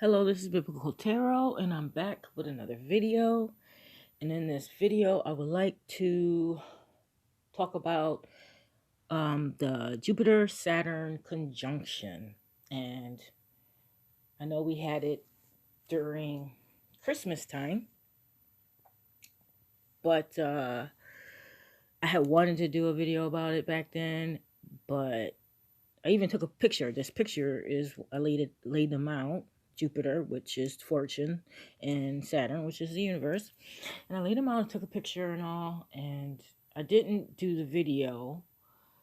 Hello, this is Biblical Tarot, and I'm back with another video. And in this video, I would like to talk about the Jupiter-Saturn conjunction. And I know we had it during Christmas time, but I had wanted to do a video about it back then, but I even took a picture. This picture is, I laid them out. Jupiter, which is fortune, and Saturn, which is the universe. And I laid them out and took a picture and all. And I didn't do the video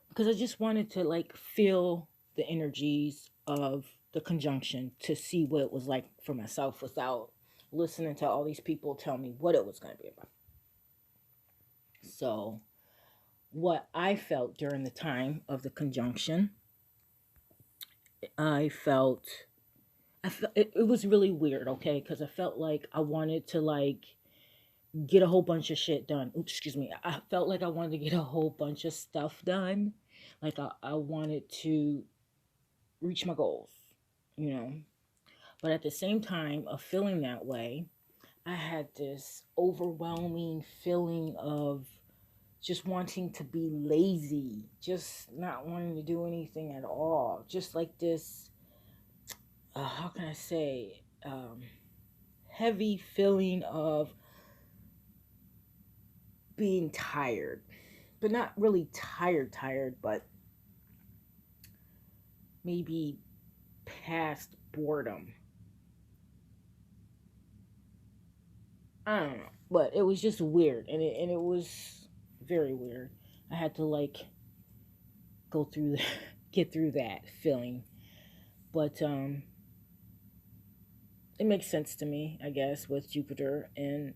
because I just wanted to feel the energies of the conjunction to see what it was like for myself without listening to all these people tell me what it was going to be about. So, what I felt during the time of the conjunction, I felt it was really weird, okay? Because I felt like I wanted to get a whole bunch of shit done. Oops, excuse me. I felt like I wanted to get a whole bunch of stuff done. I wanted to reach my goals, you know. But at the same time of feeling that way, I had this overwhelming feeling of just wanting to be lazy, just not wanting to do anything at all. Just like this, how can I say, heavy feeling of being tired, but not really tired, but maybe past boredom. I don't know, but it was just weird, and it was very weird. I had to go through get through that feeling, but it makes sense to me, I guess, with Jupiter and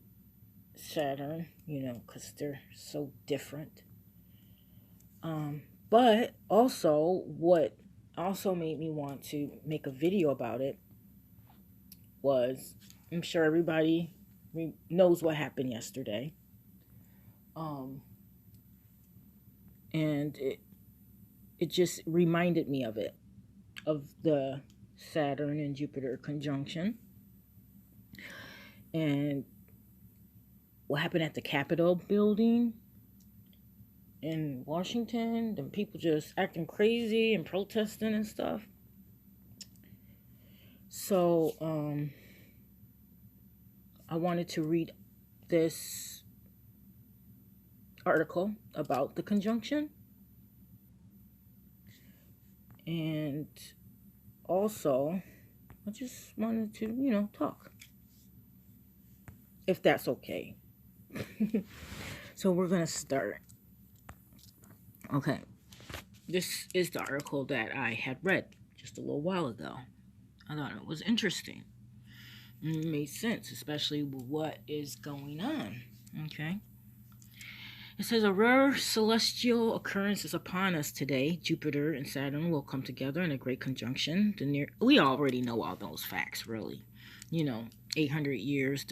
Saturn, because they're so different. But also, what also made me want to make a video about it was, I'm sure everybody knows what happened yesterday. And it just reminded me of it, of the Saturn and Jupiter conjunction. And what happened at the Capitol building in Washington, and people just acting crazy and protesting and stuff. So, I wanted to read this article about the conjunction. And also, I just wanted to, talk. If that's okay. So we're going to start. Okay. This is the article that I had read just a little while ago. I thought it was interesting. It made sense, especially with what is going on. Okay. It says, a rare celestial occurrence is upon us today. Jupiter and Saturn will come together in a great conjunction. We already know all those facts, really. 800 years,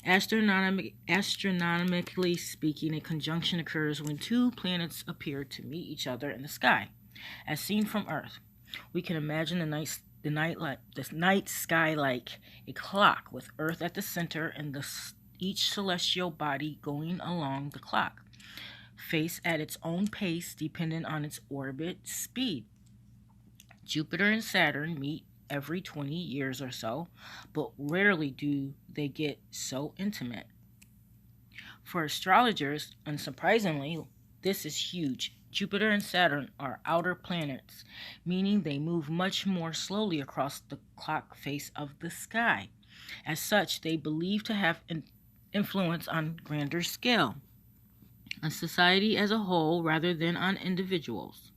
Astronomically speaking, a conjunction occurs when two planets appear to meet each other in the sky, as seen from Earth. We can imagine the night sky like a clock, with Earth at the center and each celestial body going along the clock face at its own pace, dependent on its orbit speed. Jupiter and Saturn meet every 20 years or so, but rarely do they get so intimate. For astrologers, unsurprisingly, this is huge. Jupiter and Saturn are outer planets, meaning they move much more slowly across the clock face of the sky. As such, they believe to have an influence on grander scale, on society as a whole rather than on individuals.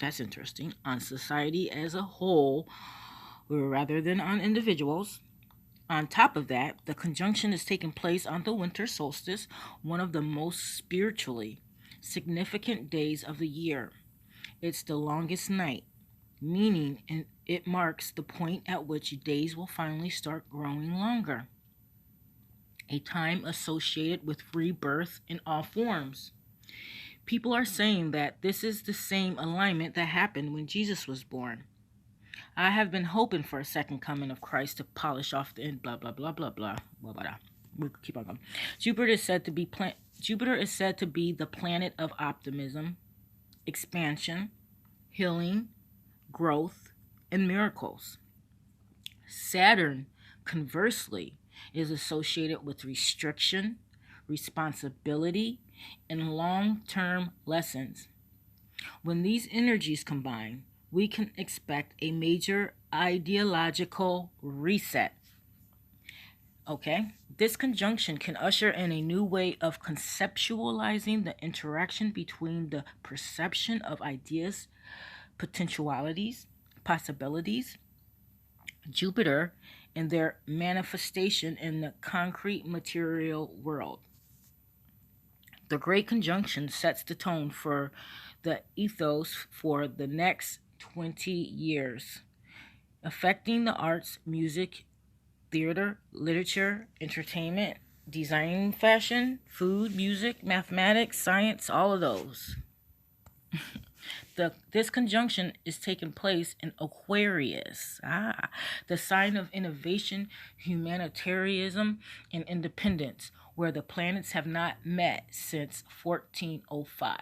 That's interesting. On society as a whole rather than on individuals. On top of that, the conjunction is taking place on the winter solstice, one of the most spiritually significant days of the year. It's the longest night, meaning it marks the point at which days will finally start growing longer. A time associated with rebirth in all forms. People are saying that this is the same alignment that happened when Jesus was born. I have been hoping for a second coming of Christ to polish off the end. Blah blah blah blah blah. Blah blah. Blah. We'll keep on going. Jupiter is said to be the planet of optimism, expansion, healing, growth, and miracles. Saturn, conversely, is associated with restriction, responsibility, and long term lessons. When these energies combine, we can expect a major ideological reset. Okay? This conjunction can usher in a new way of conceptualizing the interaction between the perception of ideas, potentialities, possibilities, Jupiter, and their manifestation in the concrete material world. The Great Conjunction sets the tone for the ethos for the next 20 years, affecting the arts, music, theater, literature, entertainment, design, fashion, food, music, mathematics, science, all of those. This conjunction is taking place in Aquarius, the sign of innovation, humanitarianism, and independence, where the planets have not met since 1405.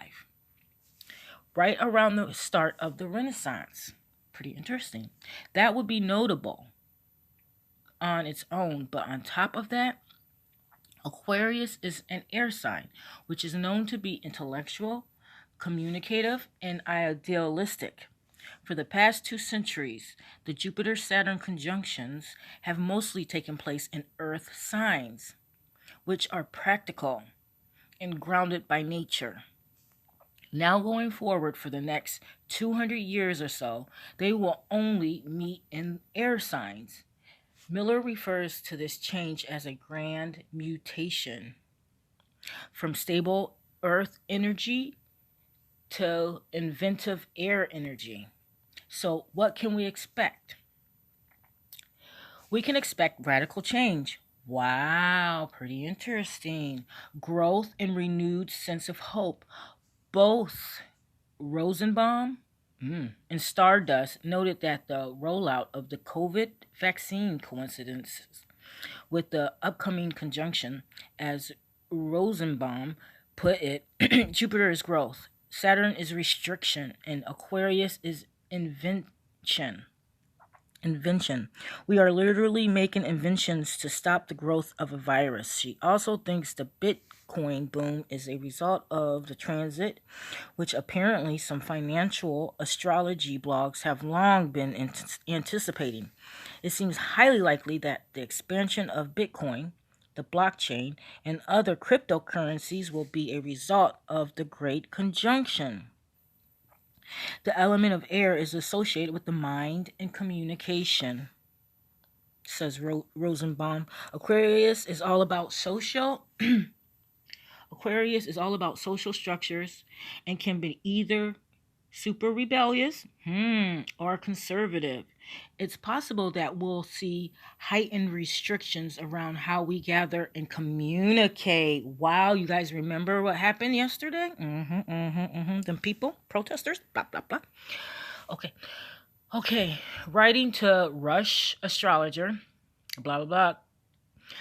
Right around the start of the Renaissance. Pretty interesting. That would be notable on its own, but on top of that, Aquarius is an air sign, which is known to be intellectual, communicative, and idealistic. For the past 2 centuries, the Jupiter-Saturn conjunctions have mostly taken place in Earth signs, which are practical and grounded by nature. Now going forward for the next 200 years or so, they will only meet in air signs. Miller refers to this change as a grand mutation from stable Earth energy to inventive air energy. So, what can we expect? We can expect radical change. Wow, pretty interesting. Growth and renewed sense of hope. Both Rosenbaum and Stardust noted that the rollout of the COVID vaccine coincidences with the upcoming conjunction, as Rosenbaum put it, Jupiter is growth, Saturn is restriction, and Aquarius is invention. We are literally making inventions to stop the growth of a virus. She also thinks the Bitcoin boom is a result of the transit, which apparently some financial astrology blogs have long been anticipating. It seems highly likely that the expansion of Bitcoin, the blockchain, and other cryptocurrencies will be a result of the Great Conjunction. The element of air is associated with the mind and communication, says Rosenbaum. Aquarius is all about social structures and can be either super rebellious or conservative. It's possible that we'll see heightened restrictions around how we gather and communicate. Wow, you guys remember what happened yesterday? Them people, protesters, blah, blah, blah. Okay. Writing to Rush Astrologer, blah, blah, blah,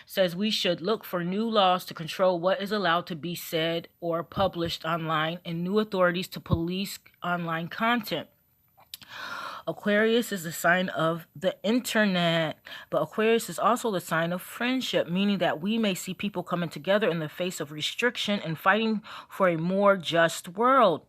says we should look for new laws to control what is allowed to be said or published online and new authorities to police online content. Aquarius is the sign of the internet, but Aquarius is also the sign of friendship, meaning that we may see people coming together in the face of restriction and fighting for a more just world.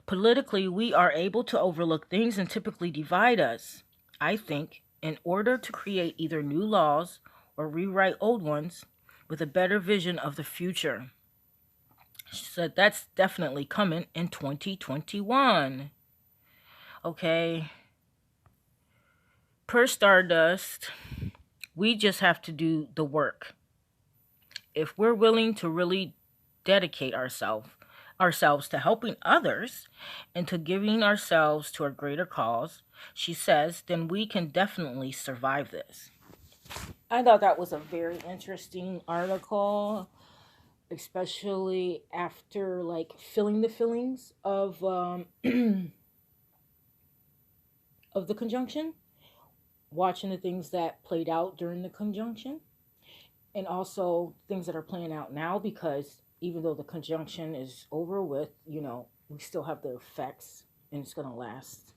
Politically, we are able to overlook things that typically divide us. I think in order to create either new laws or rewrite old ones with a better vision of the future. She said that's definitely coming in 2021. Okay. Per Stardust, we just have to do the work. If we're willing to really dedicate ourselves to helping others and to giving ourselves to a greater cause, she says, then we can definitely survive this. I thought that was a very interesting article, especially after feeling the feelings of of the conjunction. watching the things that played out during the conjunction, and also things that are playing out now, because even though the conjunction is over with, we still have the effects, and it's going to last.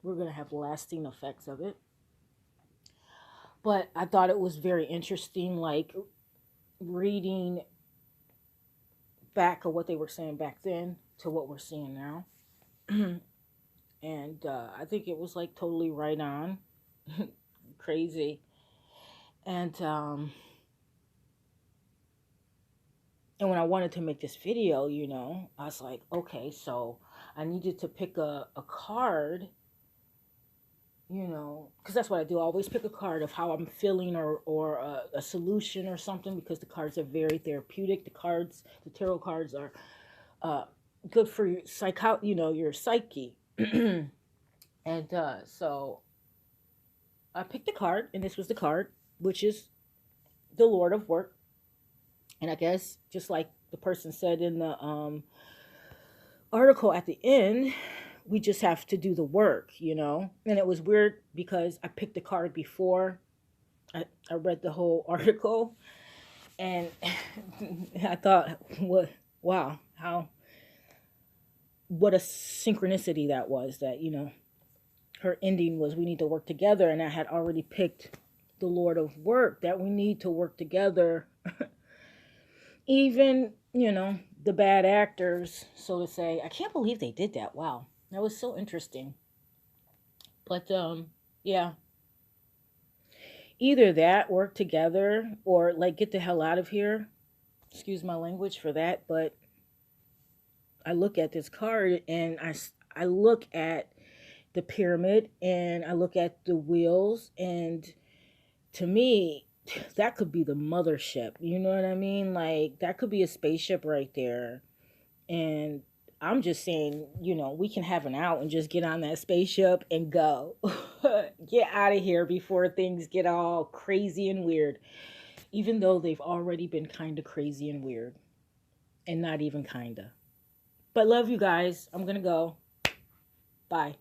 We're going to have lasting effects of it. But I thought it was very interesting, like reading back of what they were saying back then to what we're seeing now. And I think it was like totally right on. Crazy. And when I wanted to make this video, I was like, okay, so I needed to pick a card, because that's what I do. I always pick a card of how I'm feeling, or a solution or something, because the cards are very therapeutic. The tarot cards are good for your your psyche. And so I picked a card, and this was the card, which is the Lord of Work. And I guess, just like the person said in the article at the end, we just have to do the work, And it was weird because I picked the card before I read the whole article. And I thought, what a synchronicity that was, that, her ending was, we need to work together. And I had already picked the Lord of Work, that we need to work together. Even, the bad actors, so to say. I can't believe they did that. Wow. That was so interesting. But, yeah. Either that, work together, or, like, get the hell out of here. Excuse my language for that. But I look at this card, and I look at the pyramid, and I look at the wheels, and to me, that could be the mothership. You know what I mean? Like, that could be a spaceship right there. And I'm just saying, we can have an out and just get on that spaceship and go. Get out of here before things get all crazy and weird. Even though they've already been kind of crazy and weird. And not even kind of. But love you guys. I'm going to go. Bye.